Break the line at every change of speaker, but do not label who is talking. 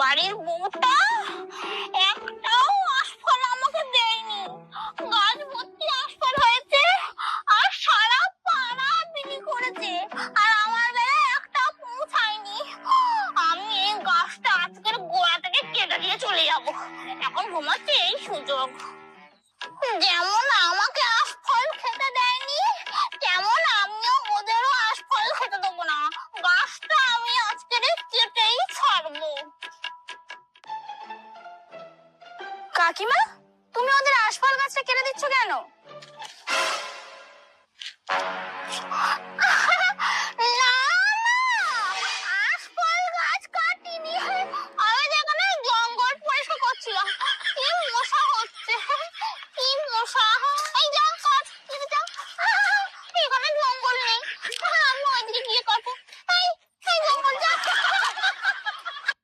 বাড়ির বউটা একটাও আশফল আমাকে দেয়নি। গাছ ভর্তি আশফল হয়েছে আর সারা পাড়া বিলি করেছে, আর আমার বেলায় একটা পৌঁছায়নি। আমি এই গাছটা আজকের গোড়া থেকে কেটে দিয়ে চলে যাব। এখন ঘুমাচ্ছে এই সুযোগ। যেমন আমাকে আশফল খেতে দেয়নি, তেমন আমিও ওদেরও আশফল খেতে দেবো না। গাছটা আমি আজকে কেটেই ছাড়বো। কাকিমা, তুমি ওদের আশফল গাছটা কেটে দিচ্ছ কেন?